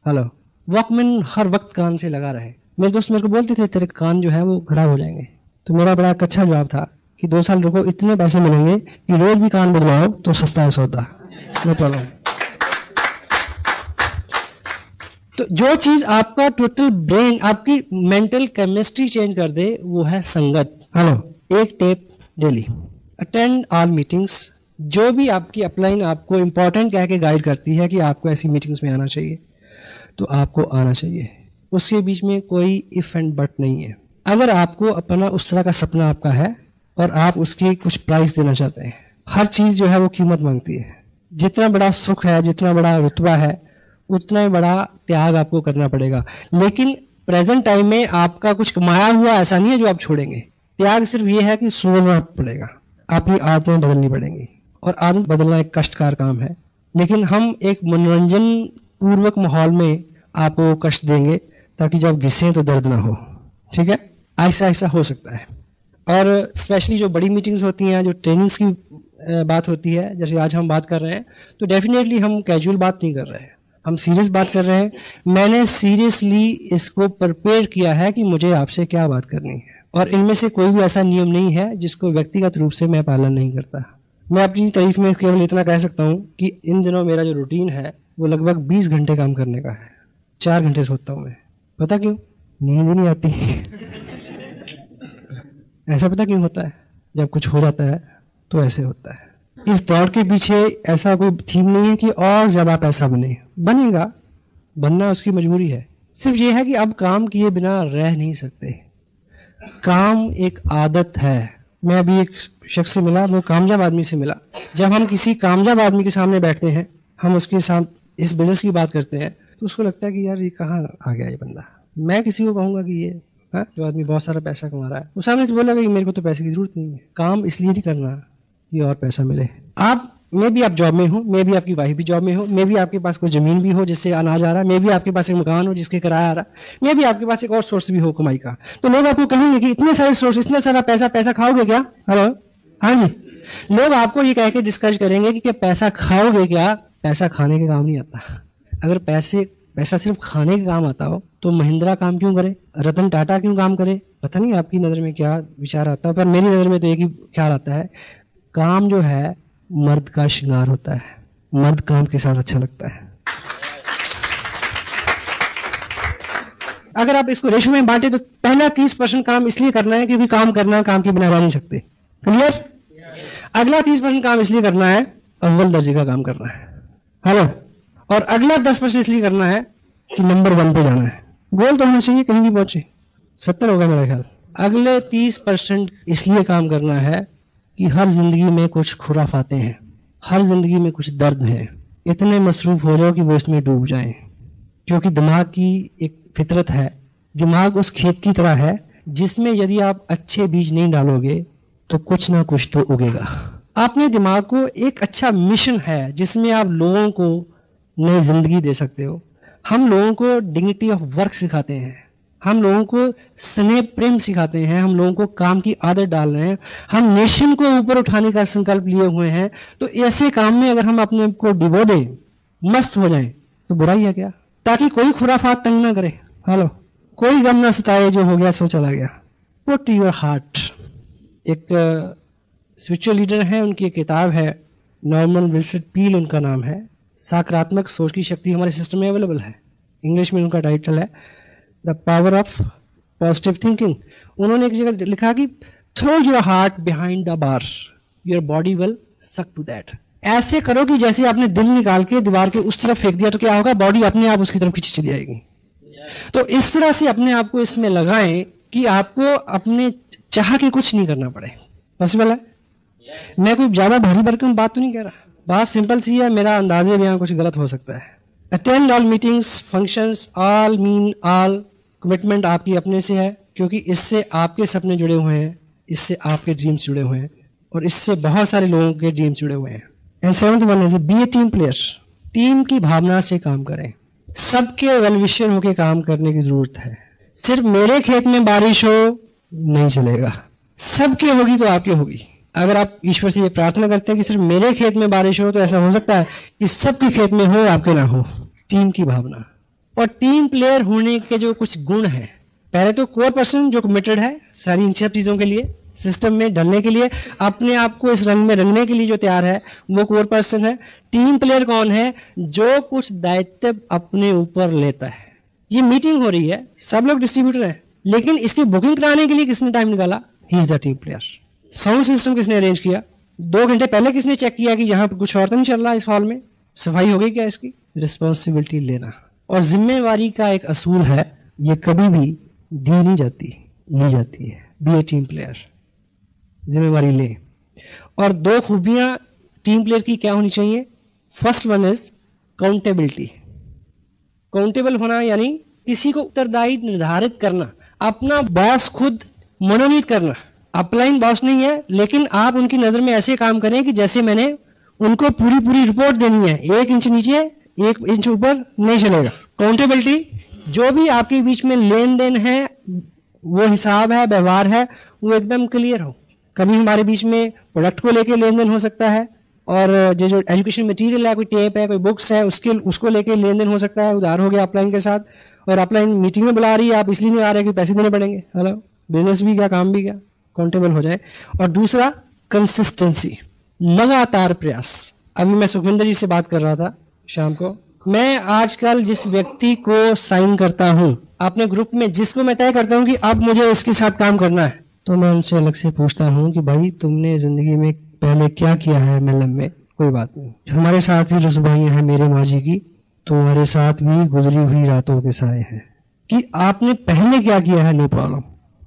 Hello, Walkman हर वक्त कान से लगा रहे। मेरे दोस्त मेरे को बोलते थे तेरे कान जो है वो खराब हो जाएंगे, तो मेरा बड़ा अच्छा जवाब था कि 2 साल रुको, इतने पैसे मिलेंगे कि रोज भी कान बदलाओ तो सस्ता है सौदा, नो प्रॉब्लम। तो जो चीज आपका टोटल ब्रेन, आपकी मेंटल केमिस्ट्री चेंज कर दे वो है संगत। हेलो, एक tape daily, attend all meetings. जो भी आपकी अपलाइन आपको इंपॉर्टेंट कह के गाइड करती है कि आपको ऐसी मीटिंग्स में आना चाहिए, तो आपको आना चाहिए। उसके बीच में कोई इफ एंड बट नहीं है। अगर आपको अपना उस तरह का सपना आपका है और आप उसकी कुछ प्राइस देना चाहते हैं, हर चीज जो है वो कीमत मांगती है। जितना बड़ा सुख है, जितना बड़ा रुतबा है, उतना ही बड़ा त्याग आपको करना पड़ेगा। लेकिन प्रेजेंट टाइम में आपका कुछ कमाया हुआ ऐसा नहीं है जो आप छोड़ेंगे। त्याग सिर्फ ये है कि सोचना पड़ेगा, अपनी आदतें बदलनी पड़ेंगी, और आदत बदलना एक कष्टकार काम है। लेकिन हम एक मनोरंजन पूर्वक माहौल में आपको कष्ट देंगे ताकि जब घिसे तो दर्द ना हो। ठीक है, ऐसा ऐसा हो सकता है। और स्पेशली जो बड़ी मीटिंग्स होती हैं, जो ट्रेनिंग्स की बात होती है, जैसे आज हम बात कर रहे हैं, तो डेफिनेटली हम कैजुअल बात नहीं कर रहे हैं, हम सीरियस बात कर रहे हैं। मैंने सीरियसली इसको प्रिपेयर किया है कि मुझे आपसे क्या बात करनी है, और इनमें से कोई भी ऐसा नियम नहीं है जिसको व्यक्तिगत रूप से मैं पालन नहीं करता। मैं अपनी तारीफ में केवल इतना कह सकता हूँ कि इन दिनों मेरा जो रूटीन है वो लगभग 20 घंटे काम करने का है। 4 घंटे सोता हूँ मैं। पता क्यों? नींद ही नहीं आती। ऐसा पता क्यों होता है? जब कुछ हो जाता है तो ऐसे होता है। इस दौड़ के पीछे ऐसा कोई थीम नहीं है कि और ज्यादा पैसा बने, बनेगा, बनना उसकी मजबूरी है। सिर्फ ये है कि अब काम किए बिना रह नहीं सकते। काम एक आदत है। मैं अभी एक शख्स से मिला, वो कामयाब आदमी से मिला। जब हम किसी कामयाब आदमी के सामने बैठते हैं, हम उसके साथ इस बिजनेस की बात करते हैं, तो उसको लगता है कि यार ये कहाँ आ गया ये बंदा। मैं किसी को कहूंगा कि ये जो आदमी बहुत सारा पैसा कमा रहा है, वो सामने से बोलेगा कि मेरे को तो पैसे की जरूरत नहीं है। काम इसलिए नहीं करना कि और पैसा मिले। मैं भी आप जॉब में हो, मैं भी आपकी वाइफ भी जॉब में हो, मैं भी आपके पास कोई जमीन भी हो जिससे अनाज आ रहा है, मैं भी आपके पास एक मकान हो जिसके किराया आ रहा है, मैं भी आपके पास एक और सोर्स भी हो कमाई का। तो लोग आपको कहेंगे कि इतने सारे सोर्स, इतना सारा पैसा खाओगे क्या? हेलो, हाँ जी। लोग आपको ये कह के डिस्कस करेंगे कि पैसा खाओगे क्या? पैसा खाने के काम नहीं आता। अगर पैसा सिर्फ खाने के काम आता हो तो महिंद्रा काम क्यों करे, रतन टाटा क्यों काम करे? पता नहीं आपकी नजर में क्या विचार आता है, पर मेरी नजर में तो एक ही ख्याल आता है, काम जो है मर्द का श्रृंगार होता है। मर्द काम के साथ अच्छा लगता है। अगर आप इसको रेशो में बांटे तो पहला 30% काम इसलिए करना है क्योंकि काम करना, काम के बिना रह नहीं सकते। क्लियर? अगला 30% काम इसलिए करना है, अव्वल दर्जे का काम करना है। हेलो, और अगला 10% इसलिए करना है कि नंबर 1 पे जाना है। गोल तो होना चाहिए, कहीं भी पहुंचे। 70 होगा मेरा ख्याल। अगले 30% इसलिए काम करना है कि हर जिंदगी में कुछ खुराफाते हैं, हर जिंदगी में कुछ दर्द है। इतने मसरूफ हो जाओ कि वो इसमें डूब जाएं, क्योंकि दिमाग की एक फितरत है। दिमाग उस खेत की तरह है जिसमें यदि आप अच्छे बीज नहीं डालोगे तो कुछ ना कुछ तो उगेगा। अपने दिमाग को एक अच्छा मिशन है जिसमें आप लोगों को नई जिंदगी दे सकते हो। हम लोगों को डिग्निटी ऑफ वर्क सिखाते हैं, हम लोगों को स्नेह प्रेम सिखाते हैं, हम लोगों को काम की आदत डाल रहे हैं, हम नेशन को ऊपर उठाने का संकल्प लिए हुए हैं। तो ऐसे काम में अगर हम अपने को डिबो दें, मस्त हो जाएं, तो बुराई है क्या? ताकि कोई खुराफात तंग ना करे। हेलो, कोई गम ना सताए, जो हो गया सो चला गया। Put your heart. एक स्पिरिचुअल लीडर है, उनकी एक किताब है, नॉर्मन विल्सन पील उनका नाम है। सकारात्मक सोच की शक्ति हमारे सिस्टम में अवेलेबल है। इंग्लिश में उनका टाइटल है the power of positive thinking. उन्होंने एक जगह लिखा कि throw your heart behind the bar, your body will suck to that. ऐसे करो कि जैसे आपने दिल निकाल के दीवार के उस तरफ फेंक दिया तो क्या होगा? बॉडी अपने आप उसकी तरफ खींची चली जाएगी। तो इस तरह से अपने आप को इसमें लगाएं कि आपको अपने चाह के कुछ नहीं करना पड़े। पॉसिबल है? मैं कोई ज्यादा भारी भरकम बात तो नहीं कह रहा, बात सिंपल सी है। मेरा अंदाजे में यहाँ कुछ गलत हो सकता है। Attend all meetings, functions, all mean all. Commitment आपकी अपने से है, क्योंकि इससे आपके सपने जुड़े हुए हैं, इससे आपके ड्रीम्स जुड़े हुए हैं, और इससे बहुत सारे लोगों के ड्रीम्स जुड़े हुए हैं। And 7th one is be a team player. Team की भावना से काम करें। सबके वेलविशर होकर काम करने की जरूरत है। सिर्फ मेरे खेत में बारिश हो नहीं चलेगा, सबके होगी तो आपके होगी। अगर आप ईश्वर से ये प्रार्थना करते हैं कि सिर्फ मेरे खेत में बारिश हो, तो ऐसा हो सकता है कि सबके खेत में हो, आपके ना हो। टीम की भावना। और टीम प्लेयर होने के जो कुछ गुण हैं, पहले तो कोर पर्सन जो कमिटेड है सारी इन सब चीजों के लिए, सिस्टम में ढलने के लिए, अपने आप को इस रंग में रंगने के लिए जो तैयार है, वो कोर पर्सन है। टीम प्लेयर कौन है? जो कुछ दायित्व अपने ऊपर लेता है। ये मीटिंग हो रही है, सब लोग डिस्ट्रीब्यूटर हैं, लेकिन इसकी बुकिंग कराने के लिए किसने टाइम निकाला? He is the team player. Sound system किसने अरेंज किया? 2 घंटे पहले किसने चेक किया कि यहाँ पर कुछ और तो नहीं चल रहा, इस हॉल में सफाई हो गई क्या? इसकी रिस्पॉन्सिबिलिटी लेना। और जिम्मेवारी का एक असूल है, ये कभी भी दी नहीं जाती, ली जाती है। बी ए टीम प्लेयर, जिम्मेवारी ले। और 2 खूबियां टीम प्लेयर की क्या होनी चाहिए? First one is accountability. Countable होना यानी किसी को उत्तरदायी निर्धारित करना, अपना बॉस खुद मनोनीत करना। अपलाइन बॉस नहीं है, लेकिन आप उनकी नजर में ऐसे काम करें कि जैसे मैंने उनको पूरी रिपोर्ट देनी है, 1 इंच नीचे 1 इंच ऊपर नहीं चलेगा। काउंटेबिलिटी, जो भी आपके बीच में लेन देन है, वो हिसाब है, व्यवहार है, वो एकदम क्लियर हो। कभी हमारे बीच में प्रोडक्ट को लेके लेन देन हो सकता है, और जो एजुकेशन मटेरियल है, कोई टेप है, कोई बुक्स है, उसको लेके लेन देन हो सकता है। उधार हो गया अपलाइन के साथ, और अपलाइन मीटिंग में बुला रही है, आप इसलिए नहीं आ रहे कि पैसे देने पड़ेंगे। हेलो, बिजनेस भी क्या, काम भी क्या, काउंटेबल हो जाए। और दूसरा कंसिस्टेंसी, लगातार प्रयास। अभी मैं सुखविंदर जी से बात कर रहा था शाम को। मैं आजकल जिस व्यक्ति को साइन करता हूं अपने ग्रुप में, जिसको मैं तय करता हूं कि अब मुझे इसके साथ काम करना है, तो मैं उनसे अलग से पूछता हूं कि भाई तुमने जिंदगी में पहले क्या किया है एमएलएम में? कोई बात नहीं, हमारे साथ भी रसुबाइयां हैं मेरे माँ जी की, तुम्हारे साथ भी गुजरी हुई रातों के साए हैं। कि आपने पहले क्या किया है, नो प्रॉब्लम,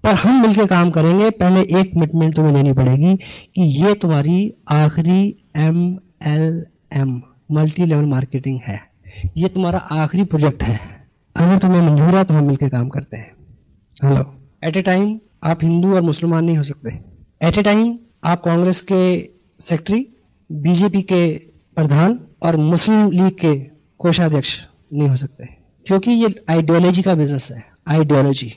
पर हम मिलकर काम करेंगे। पहले एक कमिटमेंट तुम्हें लेनी पड़ेगी कि ये तुम्हारी आखिरी MLM, मल्टी लेवल मार्केटिंग है, ये तुम्हारा आखिरी प्रोजेक्ट है। अगर तुम्हें मंजूर है तो हम मिलकर काम करते हैं। हेलो, एट ए टाइम आप हिंदू और मुसलमान नहीं हो सकते। एट ए टाइम आप कांग्रेस के सेक्रेटरी, बीजेपी के प्रधान और मुस्लिम लीग के कोषाध्यक्ष नहीं हो सकते, क्योंकि ये आइडियोलॉजी का बिजनेस है। आइडियोलॉजी,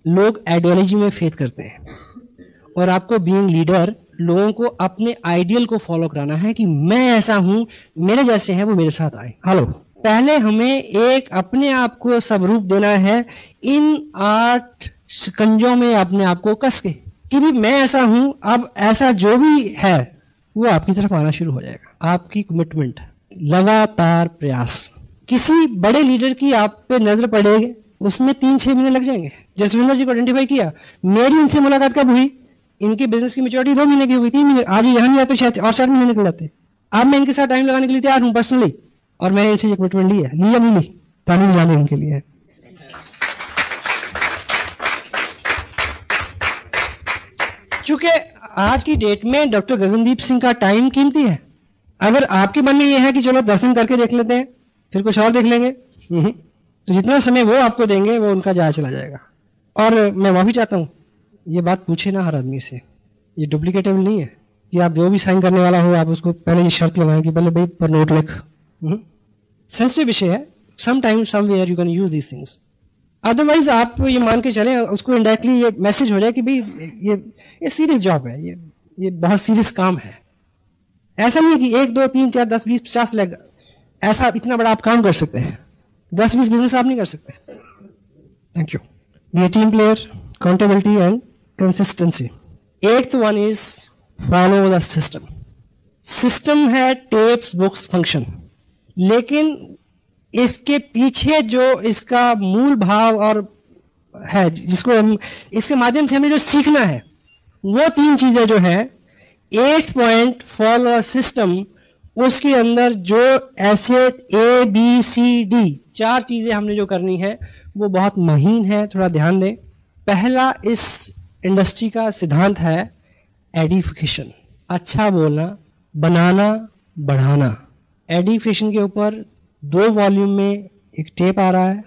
लोग आइडियोलॉजी में फेथ करते हैं, और आपको बीइंग लीडर लोगों को अपने आइडियल को फॉलो कराना है कि मैं ऐसा हूं, मेरे जैसे हैं वो मेरे साथ आए। हेलो, पहले हमें एक अपने आप को स्वरूप देना है इन 8 शिकंजों में अपने आप को कस के, कि भी मैं ऐसा हूं। अब ऐसा जो भी है वो आपकी तरफ आना शुरू हो जाएगा। आपकी कमिटमेंट, लगातार प्रयास। किसी बड़े लीडर की आप पे नजर पड़ेगी, उसमें 3-6 महीने लग जाएंगे। जसविंदर जी को आइडेंटिफाई किया, मेरी इनसे मुलाकात कब हुई? इनकी बिजनेस की मैच्योरिटी 2 महीने की हुई, 3 महीने। आज यहाँ नहीं आते शायद और 4 महीने निकल जाते। अब मैं इनके साथ टाइम लगाने के लिए तैयार हूं पर्सनली, और मैंने इनसे ये कमिटमेंट ली है। लिया नहीं ली, तानी मिलाने इनके लिए। चूंकि आज की डेट में डॉक्टर गगनदीप सिंह का टाइम कीमती है। अगर आपके मन में यह है कि चलो दर्शन करके देख लेते हैं, फिर कुछ और देख लेंगे, तो जितना समय वो आपको देंगे वो उनका जाया चला जाएगा। और मैं माफी चाहता हूं, ये बात पूछे ना हर आदमी से, ये डुप्लीकेटेबल नहीं है कि आप जो भी साइन करने वाला हो आप उसको पहले ये शर्त लगाएं कि पहले भाई पर नोट लिख। सेंसिटिव विषय है, some time somewhere you can use these things. Otherwise आप ये मान के चले, उसको इनडायरेक्टली ये मैसेज हो जाए कि भाई ये सीरियस जॉब है, ये बहुत सीरियस काम है। ऐसा नहीं कि 1, 2, 3, 4, 10, 20, 50 लग, ऐसा इतना बड़ा आप काम कर सकते हैं। 10-20 बिजनेस आप नहीं कर सकते। Thank you. Be a team player, accountability and consistency. 8th one is follow the system. System है टेप्स, बुक्स, फंक्शन, लेकिन इसके पीछे जो इसका मूल भाव और है, जिसको हम इसके माध्यम से हमें जो सीखना है, वो 3 चीजें जो है 8th पॉइंट फॉलो सिस्टम, उसके अंदर जो ऐसे ABCD 4 चीजें हमने जो करनी है वो बहुत महीन है, थोड़ा ध्यान दें। पहला इस इंडस्ट्री का सिद्धांत है एडिफिकेशन, अच्छा बोलना, बनाना, बढ़ाना। एडिफिकेशन के ऊपर 2 वॉल्यूम में एक टेप आ रहा है,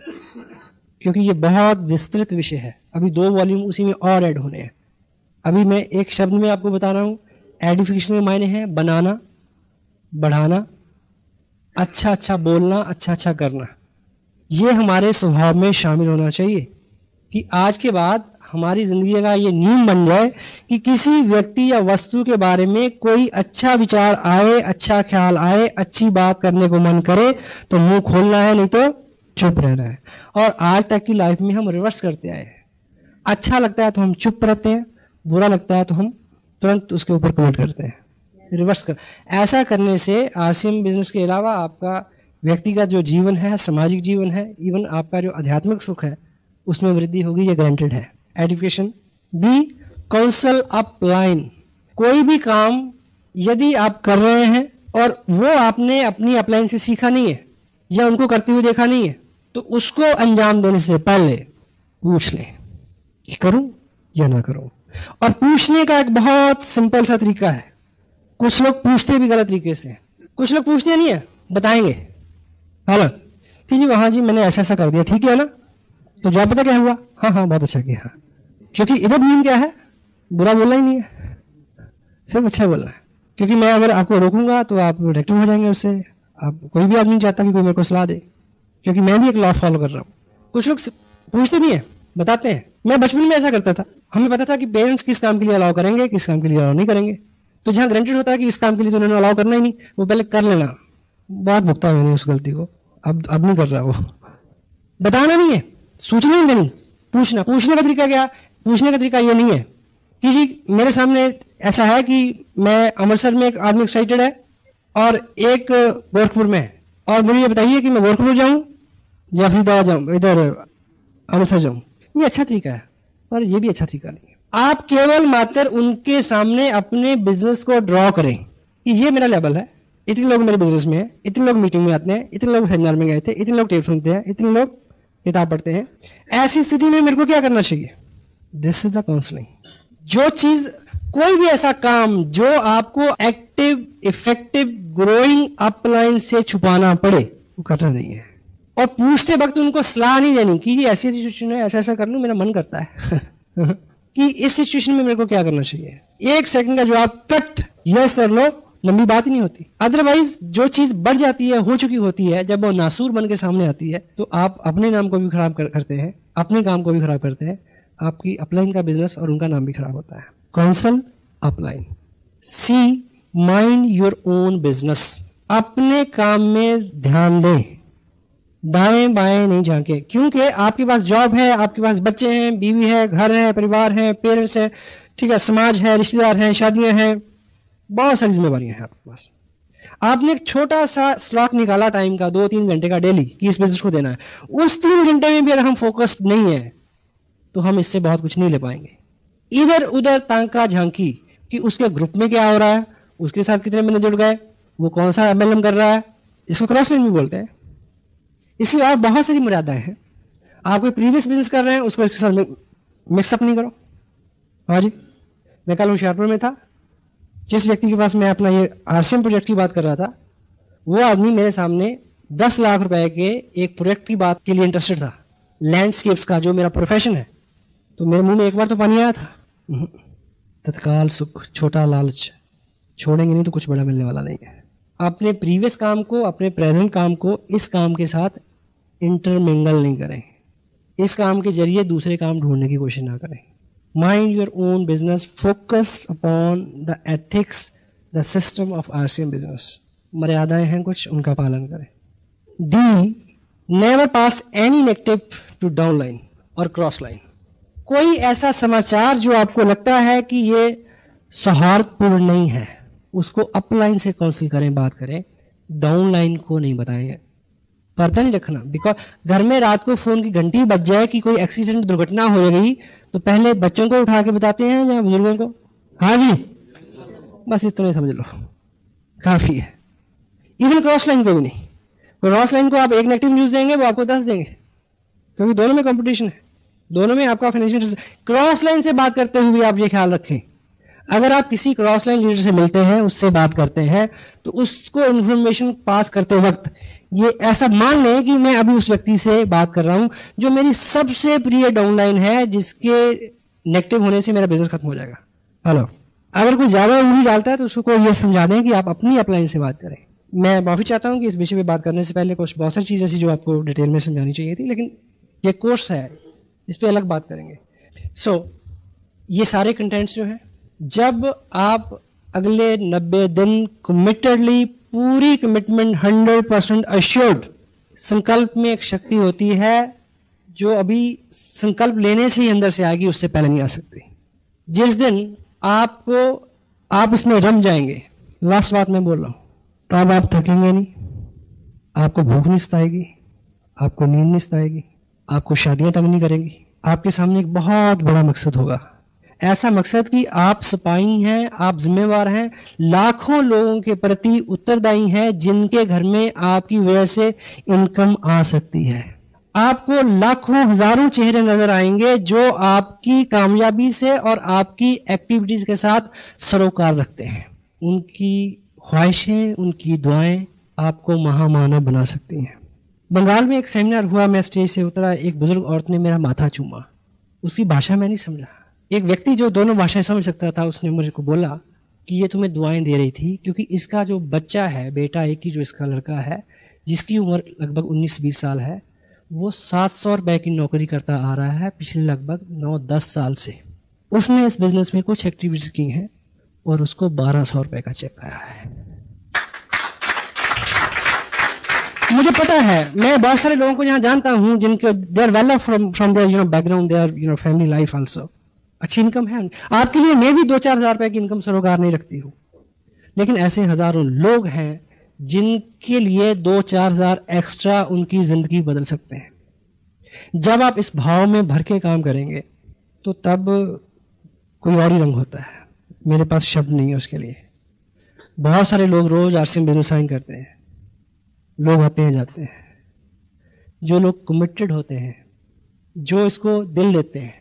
क्योंकि ये बहुत विस्तृत विषय है। अभी 2 वॉल्यूम उसी में और ऐड होने हैं। अभी मैं एक शब्द में आपको बता रहा हूं, एडिफिकेशन के मायने हैं बनाना, बढ़ाना, अच्छा अच्छा बोलना, अच्छा अच्छा करना। ये हमारे स्वभाव में शामिल होना चाहिए कि आज के बाद हमारी जिंदगी का ये नियम बन जाए कि किसी व्यक्ति या वस्तु के बारे में कोई अच्छा विचार आए, अच्छा ख्याल आए, अच्छी बात करने को मन करे तो मुंह खोलना है, नहीं तो चुप रहना है। और आज तक की लाइफ में हम रिवर्स करते आए हैं। अच्छा लगता है तो हम चुप रहते हैं, बुरा लगता है तो हम तुरंत उसके ऊपर कमेंट करते हैं, रिवर्स कर। ऐसा करने से आसिम बिजनेस के अलावा आपका व्यक्तिगत जो जीवन है, सामाजिक जीवन है, इवन आपका जो आध्यात्मिक सुख है उसमें वृद्धि होगी, ये गारंटेड है। Education B, counsel upline. कोई भी काम यदि आप कर रहे हैं और वो आपने अपनी अपलाइन से सीखा नहीं है या उनको करते हुए देखा नहीं है, तो उसको अंजाम देने से पहले पूछ लें कि करूं या ना करूं। और पूछने का एक बहुत सिंपल सा तरीका है। कुछ लोग पूछते भी गलत तरीके से, कुछ लोग पूछते नहीं है, बताएंगे हेलो ठीक है हाँ जी मैंने ऐसा ऐसा कर दिया, ठीक है ना, तो जवाब पता क्या हुआ, हाँ हाँ बहुत अच्छा किया। क्योंकि इधर नियम क्या है, बुरा बोलना ही नहीं है, सिर्फ अच्छा बोलना है। क्योंकि मैं अगर आपको रोकूंगा तो आप प्रोटेक्टिव हो जाएंगे उससे। आप कोई भी आदमी नहीं चाहता कि कोई मेरे को सलाह दे, क्योंकि मैं भी एक लॉ फॉलो कर रहा हूँ। कुछ लोग पूछते नहीं है, बताते हैं। मैं बचपन में ऐसा करता था, हमें पता था कि पेरेंट्स किस काम के लिए अलाउ करेंगे, किस काम के लिए अलाउ नहीं करेंगे। तो जहां ग्रांटेड होता है कि इस काम के लिए तो उन्होंने अलाउ करना ही नहीं, वो पहले कर लेना। बहुत भुगता मैंने उस गलती को, अब नहीं कर रहा। वो बताना नहीं है, सूचना नहीं देनी, पूछना। पूछने का तरीका क्या, पूछने का तरीका ये नहीं है कि जी मेरे सामने ऐसा है कि मैं अमृतसर में एक आदमी एक्साइटेड है और एक गोरखपुर में है, और मुझे ये बताइए कि मैं गोरखपुर जाऊं या फिर जाऊं इधर अमृतसर जाऊं। ये अच्छा तरीका है, पर ये भी अच्छा तरीका नहीं है। आप केवल मात्र उनके सामने अपने बिजनेस को ड्रॉ करें कि ये मेरा लेवल है, इतने लोग मेरे बिजनेस में है, इतने लोग मीटिंग में आते हैं, इतने लोग सेमिनार में गए थे, इतने लोग टेप सुनते हैं, इतने लोग किताब पढ़ते हैं। ऐसी स्थिति में मेरे को क्या करना चाहिए, दिस इज द काउंसलिंग। जो चीज, कोई भी ऐसा काम जो आपको एक्टिव इफेक्टिव ग्रोइंग अपलाइन से छुपाना पड़े, वो करना नहीं है। और पूछते वक्त उनको सलाह नहीं देनी कि ये ऐसी सिचुएशन है, ऐसा ऐसा कर लूं, मेरा मन करता है कि इस सिचुएशन में मेरे को क्या करना चाहिए। 1 सेकंड का जवाब कट, यस सर नो, लंबी बात ही नहीं होती। अदरवाइज जो चीज बढ़ जाती है, हो चुकी होती है, जब वो नासूर बन के सामने आती है तो आप अपने नाम को भी खराब करते हैं, अपने काम को भी खराब करते हैं, आपकी अपलाइन का बिजनेस और उनका नाम भी खराब होता है। Counsel upline. C, mind your own business. अपने काम में ध्यान दें, दाएं बाएं नहीं झांके। क्योंकि आपके पास जॉब है, आपके पास बच्चे हैं, बीवी है, घर है, परिवार है, पेरेंट्स है, ठीक है, समाज है, रिश्तेदार हैं, शादियां हैं, बहुत सारी जिम्मेवारियां हैं आपके पास। आपने एक छोटा सा स्लॉट निकाला टाइम का, 2-3 घंटे का डेली, कि इस बिजनेस को देना है। उस 3 घंटे में भी अगर हम फोकस्ड नहीं है तो हम इससे बहुत कुछ नहीं ले पाएंगे। इधर उधर तांका झांकी कि उसके ग्रुप में क्या हो रहा है, उसके साथ कितने बंदे जुड़ गए, वो कौन सा MLM कर रहा है, इसको क्रॉस लाइन भी बोलते हैं। इसलिए और बहुत सारी मर्यादाएं हैं। आप कोई प्रीवियस बिजनेस कर रहे हैं, उसको इसके साथ मिक्सअप नहीं करो। हाँ जी, मैं कल होशियारपुर में था, जिस व्यक्ति के पास मैं अपना ये RCM प्रोजेक्ट की बात कर रहा था, वो आदमी मेरे सामने 10 लाख रुपए के एक प्रोजेक्ट की बात के लिए इंटरेस्टेड था, लैंडस्केप्स का, जो मेरा प्रोफेशन है। तो मेरे मुंह में एक बार तो पानी आया था। तत्काल सुख, छोटा लालच, छोड़ेंगे नहीं तो कुछ बड़ा मिलने वाला नहीं है। अपने प्रीवियस काम को, अपने प्रेजेंट काम को इस काम के साथ इंटरमिंगल नहीं करें। इस काम के जरिए दूसरे काम ढूंढने की कोशिश ना करें। Mind your own business, focus upon the ethics, the system of RCM business. मर्यादाएं हैं कुछ, उनका पालन करें। डी, never pass any negative to down line और क्रॉस लाइन। कोई ऐसा समाचार जो आपको लगता है कि ये सौहार्दपूर्ण नहीं है, उसको अपलाइन से काउंसिल करें, बात करें, डाउन लाइन को नहीं बताएं। पर्दा नहीं रखना। बिकॉज घर में रात को फोन की घंटी बज जाए कि कोई एक्सीडेंट, दुर्घटना हो गई, तो पहले बच्चों को उठा के बताते हैं या बुजुर्गों को? हाँ जी, बस इतना समझ लो, काफी है। इवन क्रॉस लाइन को भी नहीं। क्रॉस लाइन को आप एक नेगेटिव न्यूज देंगे, वो आपको 10 देंगे, क्योंकि दोनों में कंपटीशन है, दोनों में आपका फाइनेंशियल। क्रॉस लाइन से बात करते हुए आप ये ख्याल रखें, अगर आप किसी क्रॉस लाइन लीडर से मिलते हैं, उससे बात करते हैं, तो उसको इंफॉर्मेशन पास करते वक्त ये ऐसा मान लें कि मैं अभी उस व्यक्ति से बात कर रहा हूं जो मेरी सबसे प्रिय डाउनलाइन है, जिसके नेगेटिव होने से मेरा बिजनेस खत्म हो जाएगा। हेलो, अगर कोई ज्यादा उंगली डालता है तो उसको ये समझा दें कि आप अपनी अपलाइन से बात करें। मैं माफी चाहता हूं कि इस विषय पे बात करने से पहले कुछ बहुत सारी चीजें ऐसी जो आपको डिटेल में समझानी चाहिए थी, लेकिन ये कोर्स है, इस पे अलग बात करेंगे। ये सारे कंटेंट्स जो हैं, जब आप अगले 90 दिन कमिटेडली, पूरी कमिटमेंट 100% अश्योर्ड संकल्प में एक शक्ति होती है जो अभी संकल्प लेने से ही अंदर से आएगी, उससे पहले नहीं आ सकती। जिस दिन आप इसमें रम जाएंगे, लास्ट बात मैं बोल रहा हूं, तब आप थकेंगे नहीं, आपको भूख नहीं सताएगी, आपको नींद नहीं सताएगी, आपको शादियां तंग नहीं करेंगी। आपके सामने एक बहुत बड़ा मकसद होगा, ऐसा मकसद कि आप सिपाही हैं, आप जिम्मेवार हैं, लाखों लोगों के प्रति उत्तरदायी हैं, जिनके घर में आपकी वजह से इनकम आ सकती है। आपको लाखों हजारों चेहरे नजर आएंगे जो आपकी कामयाबी से और आपकी एक्टिविटीज के साथ सरोकार रखते हैं। उनकी ख्वाहिशें, उनकी दुआएं आपको महामानव बना सकती हैं। बंगाल में एक सेमिनार हुआ, मैं स्टेज से उतरा, एक बुजुर्ग औरत ने मेरा माथा चूमा। उसकी भाषा मैं नहीं समझा। एक व्यक्ति जो दोनों भाषाएं समझ सकता था, उसने मुझे को बोला कि ये तुम्हें दुआएं दे रही थी क्योंकि इसका जो बच्चा है, बेटा एक ही जो इसका लड़का है, जिसकी उम्र लगभग 19-20 साल है, वो 700 रुपए की नौकरी करता आ रहा है पिछले लगभग 9-10 साल से। उसने इस बिजनेस में कुछ एक्टिविटीज की हैं और उसको 1200 रुपए का चेक आया है। मुझे पता है, मैं बहुत सारे लोगों को यहाँ जानता हूँ जिनके they are well from their background, their family life also, अच्छी इनकम है। आपके लिए मैं भी 2-4 हज़ार रुपए की इनकम सरोकार नहीं रखती हूँ, लेकिन ऐसे हजारों लोग हैं जिनके लिए 2-4 हज़ार एक्स्ट्रा उनकी जिंदगी बदल सकते हैं। जब आप इस भाव में भर के काम करेंगे तो तब कोई और ही रंग होता है। मेरे पास शब्द नहीं है उसके लिए। बहुत सारे लोग रोज आरसी में बिजनेस साइन करते हैं, लोग आते हैं जाते हैं। जो लोग कमिटेड होते हैं, जो इसको दिल देते हैं,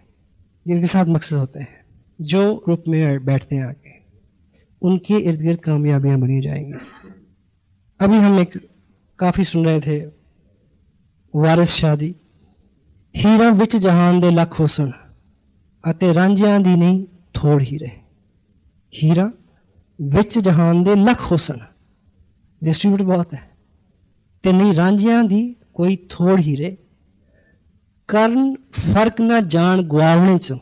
जिनके साथ मकसद होते हैं, जो ग्रुप में बैठते हैं आके, उनके इर्द गिर्द कामयाबियां बनी जाएंगी। अभी हम एक काफी सुन रहे थे, वारिस शादी, हीरा विच जहान दे लख हुसन अते रांझियां दी नहीं थोड़ हीरे। हीरा विच जहान दे लख हुसन, डिस्ट्रीब्यूट बहुत है, ते नहीं रांझियां दी कोई थोड़ हीरे। करन फर्क ना जान गुआवणे चो,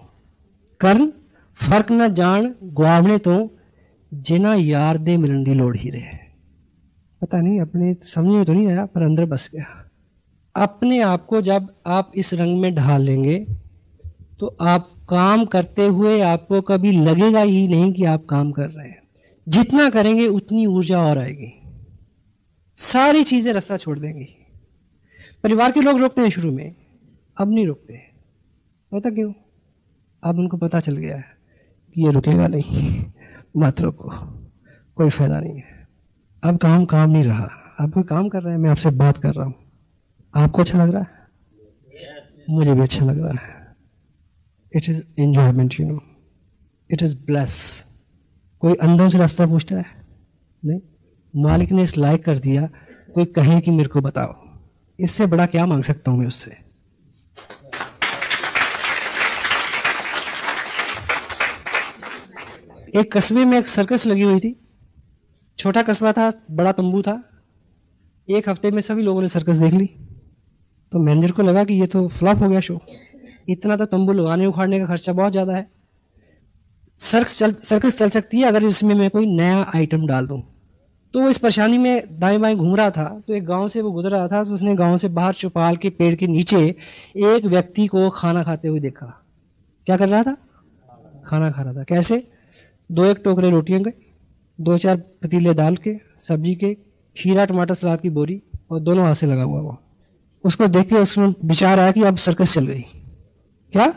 करन फर्क ना जान गुआवणे तो जिना यार दे मिलन दी लोड़ हीरे। पता नहीं, अपने समझ में तो नहीं आया पर अंदर बस गया। अपने आप को जब आप इस रंग में ढाल लेंगे तो आप काम करते हुए आपको कभी लगेगा ही नहीं कि आप काम कर रहे हैं। जितना करेंगे उतनी ऊर्जा और आएगी, सारी चीजें रास्ता छोड़ देंगी। परिवार के लोग रोकते हैं शुरू में, अब नहीं रोकते। पता क्यों? अब उनको पता चल गया है कि ये रुकेगा नहीं, मत रोको, कोई फायदा नहीं है। अब काम नहीं रहा, अब कोई काम कर रहा है, मैं आपसे बात कर रहा हूं, आपको अच्छा लग रहा है? मुझे भी अच्छा लग रहा है। It is enjoyment, you know, it is bless. कोई अंधों से रास्ता पूछता है? नहीं, मालिक ने इस लायक कर दिया, कोई कहे कि मेरे को बताओ, इससे बड़ा क्या मांग सकता हूं मैं उससे। एक कस्बे में एक सर्कस लगी हुई थी, छोटा कस्बा था, बड़ा तंबू था। एक हफ्ते में सभी लोगों ने सर्कस देख ली, तो मैनेजर को लगा कि ये तो फ्लॉप हो गया शो, इतना तो तंबू लगाने उखाड़ने का खर्चा बहुत ज्यादा है। सर्कस चल सकती है अगर इसमें मैं कोई नया आइटम डाल दूं। तो वो इस परेशानी में दाएं बाएं घूम रहा था, तो एक गांव से वो गुजर रहा था, तो उसने गांव से बाहर चौपाल के पेड़ के नीचे एक व्यक्ति को खाना खाते हुए देखा। क्या कर रहा था? खाना खा रहा था। कैसे? 2-1 टोकरे रोटियों के, 2-4 पतीले दाल के, सब्जी के, खीरा टमाटर सलाद की बोरी, और दोनों हाथ से लगा हुआ वो। उसको देख के उसमें विचार आया कि अब सर्कस चल गई। क्या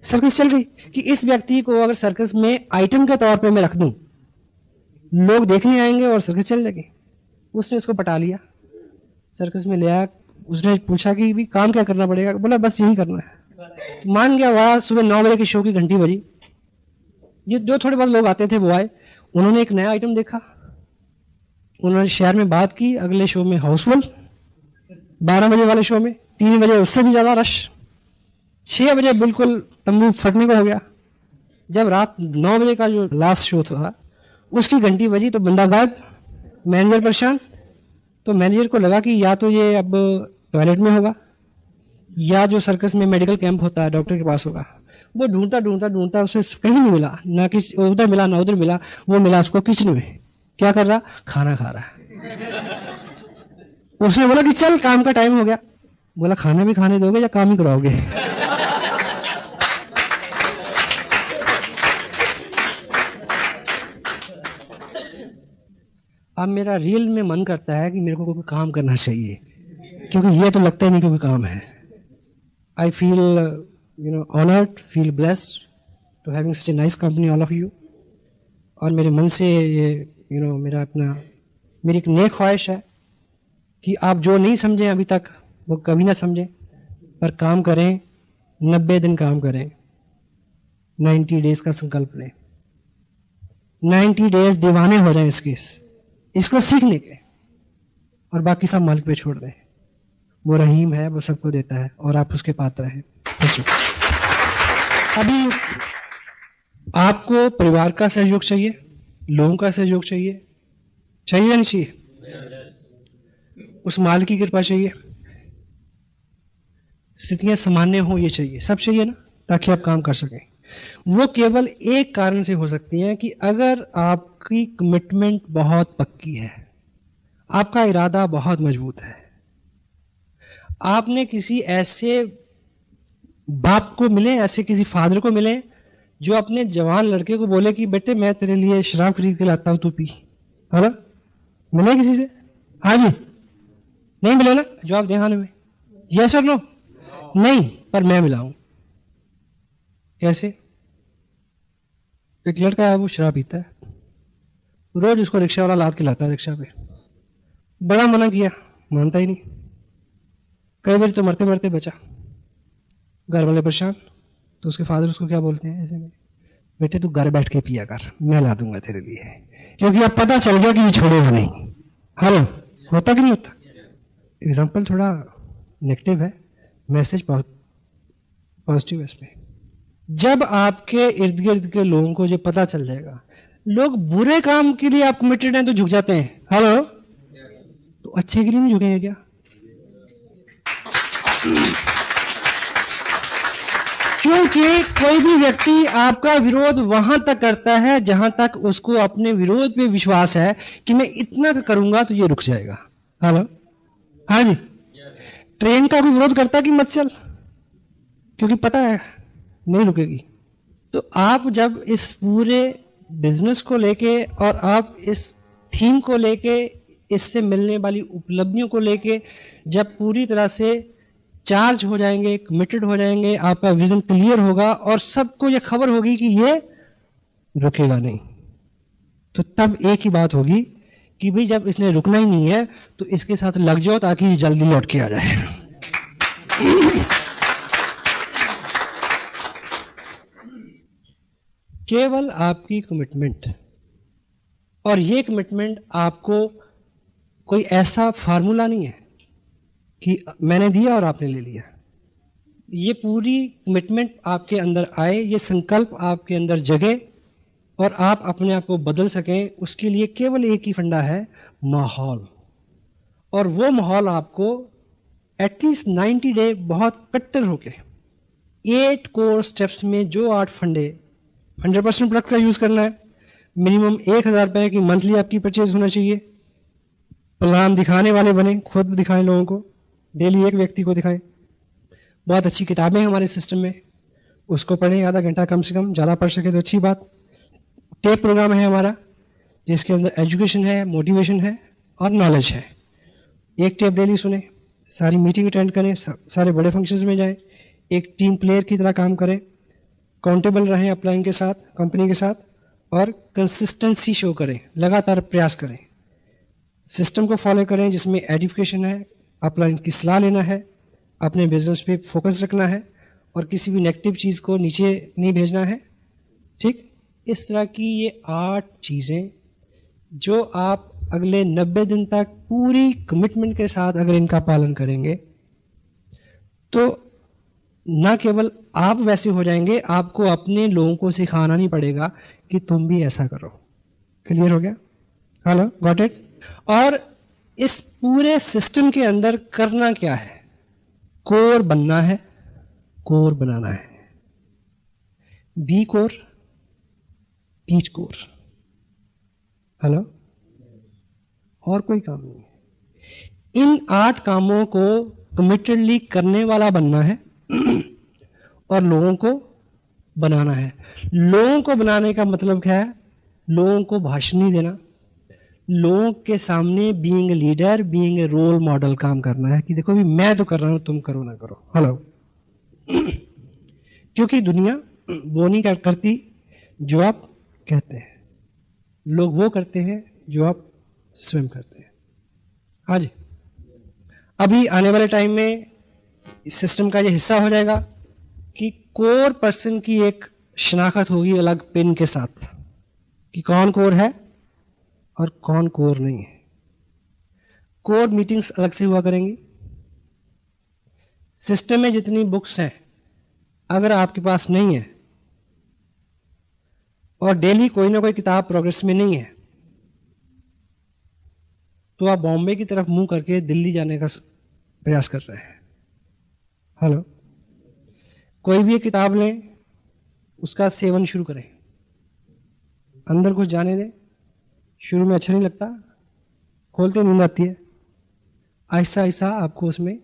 सर्कस चल गई? कि इस व्यक्ति को अगर सर्कस में आइटम के तौर पे मैं रख दूं, लोग देखने आएंगे और सर्कस चल जाएगी। उसने उसको पटा लिया, सर्कस में ले आया। उसने पूछा कि भी काम क्या करना पड़ेगा? बोला बस यही करना है। मान गया। वहां सुबह 9 बजे की शो की घंटी बजी। जो थोड़े बहुत लोग आते थे वो आए, उन्होंने एक नया आइटम देखा, उन्होंने शहर में बात की। अगले शो में हाउसफुल, 12 बजे वाले शो में 3 बजे उससे भी ज्यादा रश, 6 बजे बिल्कुल तंबू फटने को हो गया। जब रात 9 बजे का जो लास्ट शो था उसकी घंटी बजी तो बंदा गायब, मैनेजर परेशान। तो मैनेजर को लगा कि या तो ये अब टॉयलेट में होगा या जो सर्कस में मेडिकल कैंप होता है डॉक्टर के पास होगा। वो ढूंढता उसे कहीं नहीं मिला, ना किसी उधर मिला ना उधर मिला। वो मिला उसको किचन में। क्या कर रहा? खाना खा रहा। उसने बोला कि चल काम का टाइम हो गया। बोला खाना भी खाने दोगे या काम ही कराओगे? अब मेरा रियल में मन करता है कि मेरे को कोई काम करना चाहिए, क्योंकि ये तो लगता ही नहीं कि कोई काम है। I feel honoured, feel blessed to having such a nice company all of you. और मेरे मन से ये मेरी एक नेक ख्वाहिश है कि आप जो नहीं समझे अभी तक वो कभी ना समझें, पर काम करें, 90 दिन काम करें, 90 डेज का संकल्प लें, 90 डेज दीवाने हो जाएं इसको सीखने के, और बाकी सब मालिक पे छोड़ दें। वो रहीम है, वो सबको देता है और आप उसके पात्र हैं। अभी आपको परिवार का सहयोग चाहिए, लोगों का सहयोग चाहिए, चाहिए या नहीं चाहिए? उस माल की कृपा चाहिए, स्थितियां सामान्य हो ये चाहिए, सब चाहिए ना, ताकि आप काम कर सकें। वो केवल एक कारण से हो सकती है कि अगर आपकी कमिटमेंट बहुत पक्की है, आपका इरादा बहुत मजबूत है, आपने किसी ऐसे बाप को मिले, ऐसे किसी फादर को मिले जो अपने जवान लड़के को बोले कि बेटे मैं तेरे लिए शराब खरीद के लाता हूं, तू पी, है ना? मिले किसी से? हाँ जी, नहीं मिले ना? जवाब दें हाँ में, यस और नो? नहीं, पर मैं मिला हूं। कैसे? एक लड़का है, वो शराब पीता है, रोज उसको रिक्शा वाला लाद के लाता है रिक्शा पे। बड़ा मना किया, मानता ही नहीं। कई बार तो मरते मरते बचा, घर वाले परेशान, तो उसके फादर उसको क्या बोलते हैं ऐसे में, बेटे तू घर बैठ के पिया कर, मैं ला दूंगा तेरे लिए, क्योंकि अब पता चल गया कि ये छोड़ेगा नहीं। हेलो, होता कि नहीं होता? एग्जाम्पल थोड़ा नेगेटिव है, मैसेज पॉजिटिव है इसमें। जब आपके इर्द गिर्द के लोगों को जब पता चल जाएगा, लोग बुरे काम के लिए आप कमिटेड हैं तो झुक जाते हैं, हेलो, तो अच्छे के लिए नहीं झुकेंगे क्या? क्योंकि कोई भी व्यक्ति आपका विरोध वहां तक करता है जहां तक उसको अपने विरोध पे विश्वास है कि मैं इतना करूंगा तो ये रुक जाएगा। हेलो, हाँ जी। ट्रेन का कोई विरोध करता कि मत चल, क्योंकि पता है नहीं रुकेगी। तो आप जब इस पूरे बिजनेस को लेके और आप इस थीम को लेके, इससे मिलने वाली उपलब्धियों को लेके जब पूरी तरह से चार्ज हो जाएंगे, कमिटेड हो जाएंगे, आपका विजन क्लियर होगा और सबको ये खबर होगी कि ये रुकेगा नहीं, तो तब एक ही बात होगी कि भाई जब इसने रुकना ही नहीं है तो इसके साथ लग जाओ ताकि जल्दी लौट के आ जाए। केवल आपकी कमिटमेंट, और ये कमिटमेंट आपको कोई ऐसा फार्मूला नहीं है कि मैंने दिया और आपने ले लिया। ये पूरी कमिटमेंट आपके अंदर आए, ये संकल्प आपके अंदर जगे और आप अपने आप को बदल सकें, उसके लिए केवल एक ही फंडा है, माहौल। और वो माहौल आपको एटलीस्ट 90 डे बहुत कट्टर होके 8 कोर स्टेप्स में जो 8 फंडे, 100% प्रोडक्ट का यूज करना है, मिनिमम 1000 रुपए की मंथली आपकी परचेज होना चाहिए, प्लान दिखाने वाले बने, खुद दिखाएं लोगों को, डेली एक व्यक्ति को दिखाएं। बहुत अच्छी किताबें हैं हमारे सिस्टम में, उसको पढ़ें आधा घंटा कम से कम, ज़्यादा पढ़ सके तो अच्छी बात। टेप प्रोग्राम है हमारा जिसके अंदर एजुकेशन है, मोटिवेशन है और नॉलेज है। एक टेप डेली सुने, सारी मीटिंग अटेंड करें, सारे बड़े फंक्शंस में जाएं, एक टीम प्लेयर की तरह काम करें, काउंटेबल रहें अपलाइन के साथ, कंपनी के साथ, और कंसिस्टेंसी शो करें, लगातार प्रयास करें, सिस्टम को फॉलो करें जिसमें एडिफिकेशन है, अपलाइन की सलाह लेना है, अपने बिजनेस पे फोकस रखना है और किसी भी नेगेटिव चीज़ को नीचे नहीं भेजना है। ठीक, इस तरह की ये 8 चीज़ें जो आप अगले 90 दिन तक पूरी कमिटमेंट के साथ अगर इनका पालन करेंगे तो ना केवल आप वैसे हो जाएंगे, आपको अपने लोगों को सिखाना नहीं पड़ेगा कि तुम भी ऐसा करो। क्लियर हो गया? Hello, got it? और इस पूरे सिस्टम के अंदर करना क्या है? कोर बनना है, कोर बनाना है। Be core, teach core. Hello, और कोई काम नहीं है। इन 8 कामों को कमिटेडली करने वाला बनना है और लोगों को बनाना है। लोगों को बनाने का मतलब क्या है? लोगों को भाषण नहीं देना, लोगों के सामने being a leader, being a role model काम करना है कि देखो भी मैं तो कर रहा हूं, तुम करो ना करो। हेलो। क्योंकि दुनिया वो नहीं करती जो आप कहते हैं, लोग वो करते हैं जो आप स्वयं करते हैं। हाँ जी। अभी आने वाले टाइम में इस सिस्टम का ये हिस्सा हो जाएगा कि कोर पर्सन की एक शनाख्त होगी अलग पिन के साथ कि कौन कोर है और कौन कोर नहीं है। कोर मीटिंग्स अलग से हुआ करेंगी। सिस्टम में जितनी बुक्स हैं अगर आपके पास नहीं है और डेली कोई ना कोई किताब प्रोग्रेस में नहीं है तो आप बॉम्बे की तरफ मुंह करके दिल्ली जाने का प्रयास कर रहे हैं। हेलो। कोई भी एक किताब लें, उसका सेवन शुरू करें, अंदर कुछ जाने दें। शुरू में अच्छा नहीं लगता, खोलते नींद आती है, आहिस्ता आहिस्ता आपको उसमें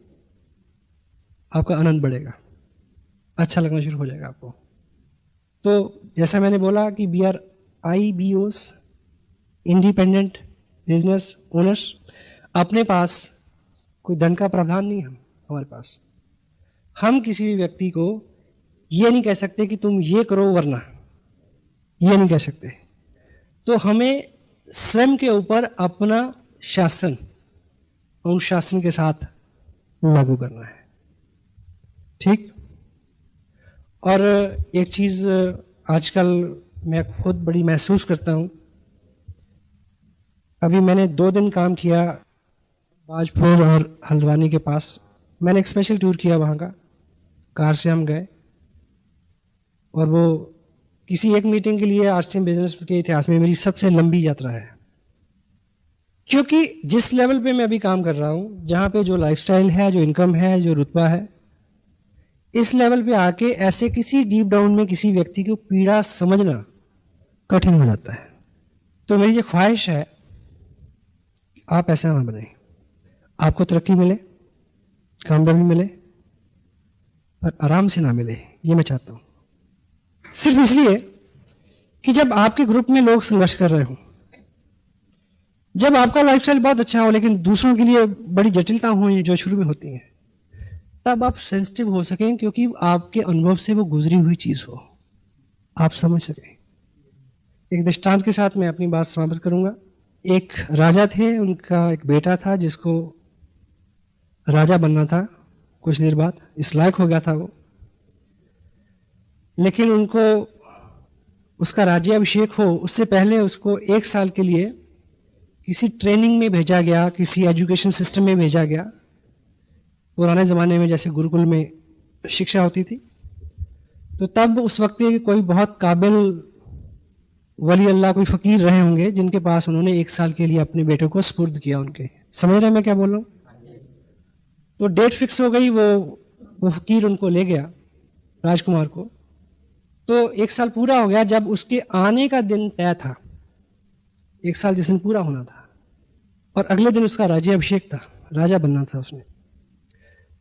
आपका आनंद बढ़ेगा, अच्छा लगना शुरू हो जाएगा आपको। तो जैसा मैंने बोला कि we are IBOs, independent business owners. अपने पास कोई धन का प्रावधान नहीं है हमारे पास। हम किसी भी व्यक्ति को ये नहीं कह सकते कि तुम ये करो वरना, ये नहीं कह सकते। तो हमें स्वयं के ऊपर अपना शासन अनुशासन के साथ लागू करना है। ठीक। और एक चीज आजकल मैं खुद बड़ी महसूस करता हूं। अभी मैंने 2 दिन काम किया बाजपुर और हल्द्वानी के पास। मैंने एक स्पेशल टूर किया वहाँ का, कार से हम गए और वो किसी एक मीटिंग के लिए RCM बिजनेस के इतिहास में मेरी सबसे लंबी यात्रा है। क्योंकि जिस लेवल पे मैं अभी काम कर रहा हूँ, जहाँ पे जो लाइफस्टाइल है, जो इनकम है, जो रुतबा है, इस लेवल पे आके ऐसे किसी डीप डाउन में किसी व्यक्ति को पीड़ा समझना कठिन हो जाता है। तो मेरी ये ख्वाहिश है आप ऐसा ना बने, आपको तरक्की मिले, कामयाबी मिले, पर आराम से ना मिले, ये मैं चाहता हूं। सिर्फ इसलिए कि जब आपके ग्रुप में लोग संघर्ष कर रहे हो, जब आपका लाइफस्टाइल बहुत अच्छा हो लेकिन दूसरों के लिए बड़ी जटिलता हो जो शुरू में होती हैं, तब आप सेंसिटिव हो सकें, क्योंकि आपके अनुभव से वो गुजरी हुई चीज हो, आप समझ सकें। एक दृष्टांत के साथ मैं अपनी बात समाप्त करूंगा। एक राजा थे, उनका एक बेटा था जिसको राजा बनना था। कुछ देर बाद इस लायक हो गया था वो, लेकिन उनको उसका राज्याभिषेक हो उससे पहले उसको 1 साल के लिए किसी ट्रेनिंग में भेजा गया, किसी एजुकेशन सिस्टम में भेजा गया। पुराने ज़माने में जैसे गुरुकुल में शिक्षा होती थी, तो तब उस वक्त कोई बहुत काबिल वली अल्लाह, कोई फ़कीर रहे होंगे जिनके पास उन्होंने 1 साल के लिए अपने बेटे को सुपुर्द किया उनके। समझ रहे हैं मैं क्या बोल रहा हूँ? तो डेट फिक्स हो गई, वो फ़कीर उनको ले गया, राजकुमार को। तो 1 साल पूरा हो गया। जब उसके आने का दिन तय था, 1 साल जिस दिन पूरा होना था, और अगले दिन उसका राज्याभिषेक था, राजा बनना था उसने।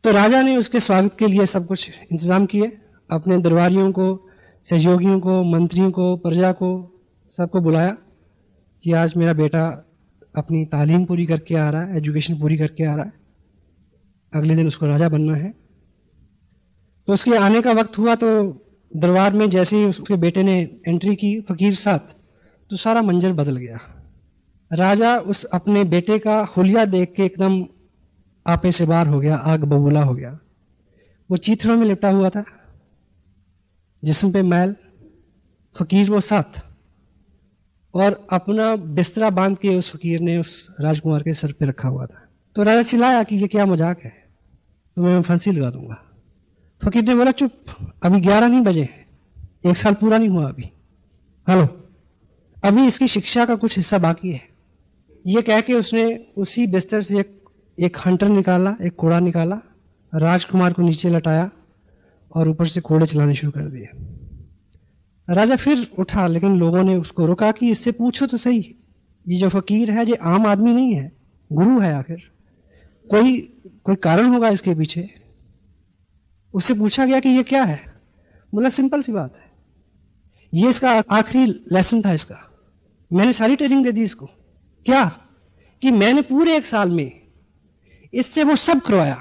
तो राजा ने उसके स्वागत के लिए सब कुछ इंतजाम किए, अपने दरबारियों को, सहयोगियों को, मंत्रियों को, प्रजा को, सबको बुलाया कि आज मेरा बेटा अपनी तालीम पूरी करके आ रहा है, एजुकेशन पूरी करके आ रहा है, अगले दिन उसको राजा बनना है। तो उसके आने का वक्त हुआ तो दरबार में जैसे ही उसके बेटे ने एंट्री की फकीर साथ, तो सारा मंजर बदल गया। राजा उस अपने बेटे का हुलिया देख के एकदम आपे से बाहर हो गया, आग बबूला हो गया। वो चीथड़ों में लिपटा हुआ था, जिस्म पे मैल, फकीर वो साथ, और अपना बिस्तरा बांध के उस फकीर ने उस राजकुमार के सर पे रखा हुआ था। तो राजा चिल्लाया कि ये क्या मजाक है, तुम्हें मैं फांसी लगा दूंगा। फकीर ने बोला चुप, अभी 11 नहीं बजे, 1 साल पूरा नहीं हुआ अभी। हेलो, अभी इसकी शिक्षा का कुछ हिस्सा बाकी है। ये कह के उसने उसी बिस्तर से एक हंटर निकाला, एक कोड़ा निकाला, राजकुमार को नीचे लटाया और ऊपर से कोड़े चलाने शुरू कर दिए। राजा फिर उठा, लेकिन लोगों ने उसको रोका कि इससे पूछो तो सही, ये जो फकीर है ये आम आदमी नहीं है, गुरु है आखिर। कोई कारण होगा इसके पीछे। उससे पूछा गया कि ये क्या है, बोला सिंपल सी बात है, ये इसका आखिरी लेसन था इसका, मैंने सारी ट्रेनिंग दे दी इसको। क्या कि मैंने पूरे 1 साल में इससे वो सब करवाया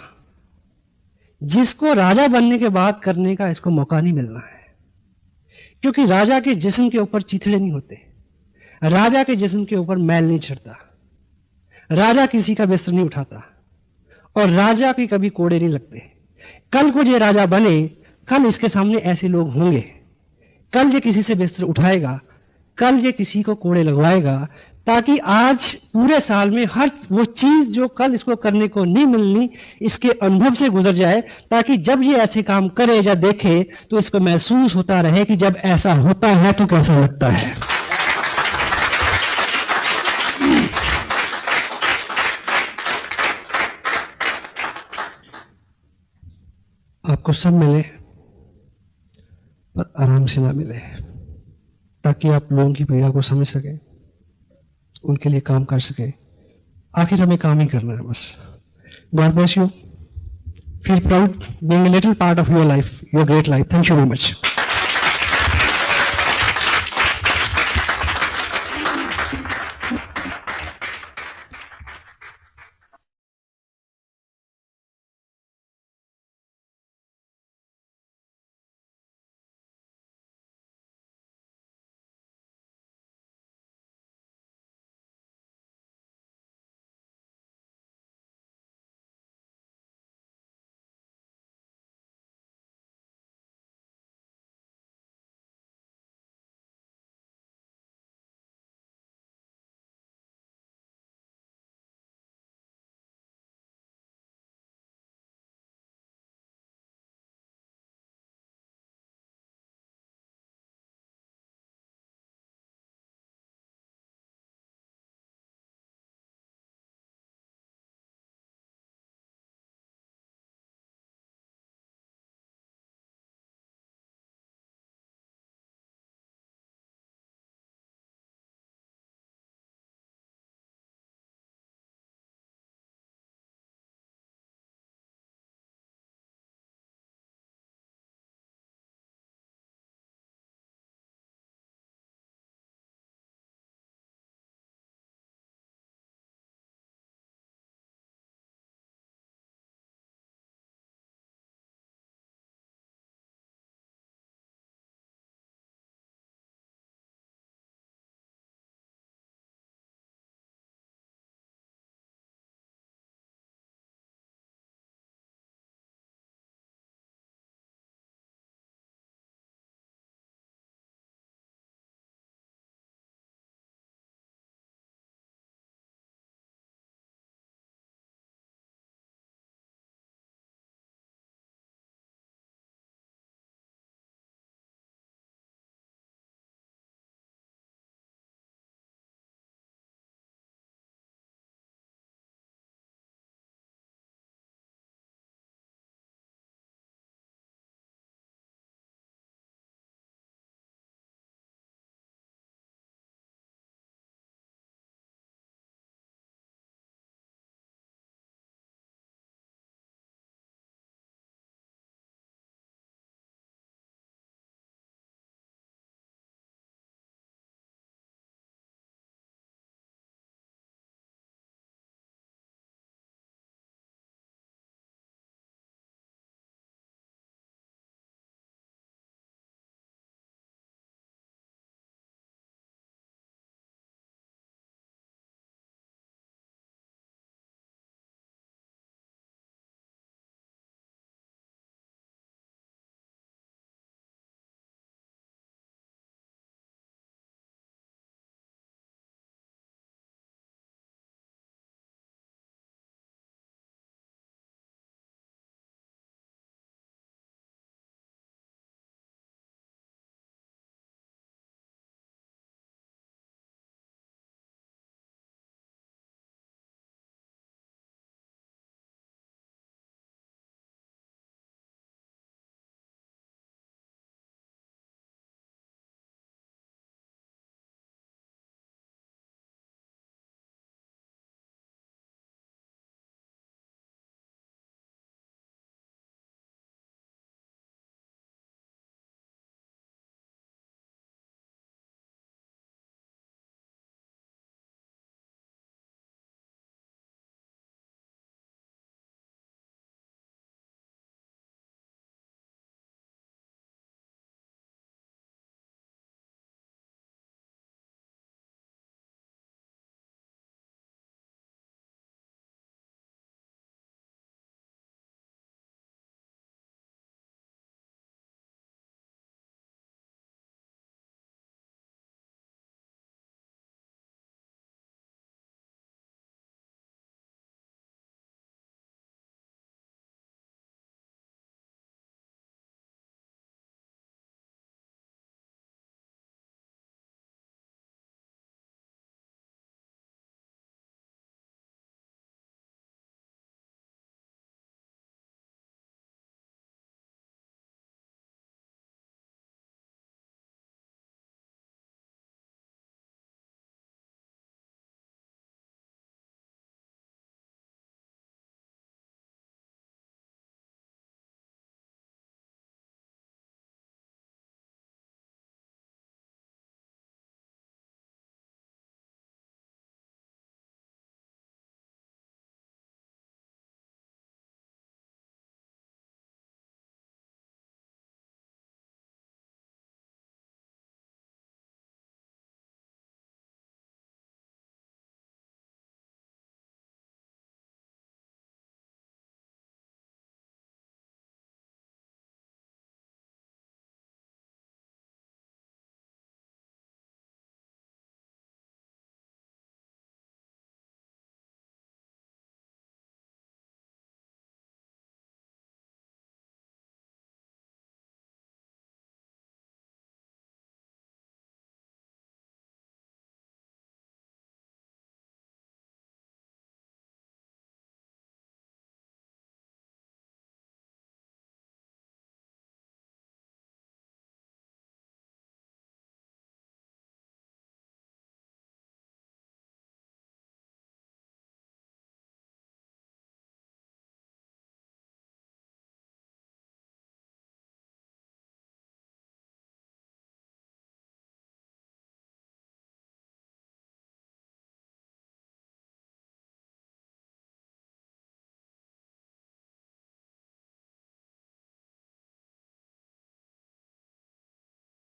जिसको राजा बनने के बाद करने का इसको मौका नहीं मिलना है। क्योंकि राजा के जिस्म के ऊपर चीथड़े नहीं होते, राजा के जिस्म के ऊपर मैल नहीं चढ़ता, राजा किसी का बिस्तर नहीं उठाता, और राजा के कभी कोड़े नहीं लगते। कल को ये राजा बने, कल इसके सामने ऐसे लोग होंगे, कल ये किसी से बिस्तर उठाएगा, कल ये किसी को कोड़े लगवाएगा, ताकि आज पूरे साल में हर वो चीज जो कल इसको करने को नहीं मिलनी इसके अनुभव से गुजर जाए, ताकि जब ये ऐसे काम करे या देखे तो इसको महसूस होता रहे कि जब ऐसा होता है तो कैसा लगता है। आपको सब मिले पर आराम से ना मिले, ताकि आप लोगों की पीड़ा को समझ सके, उनके लिए काम कर सके। आखिर हमें काम ही करना है बस। God bless you, feel proud being a little part of your life, your great life. Thank you very much.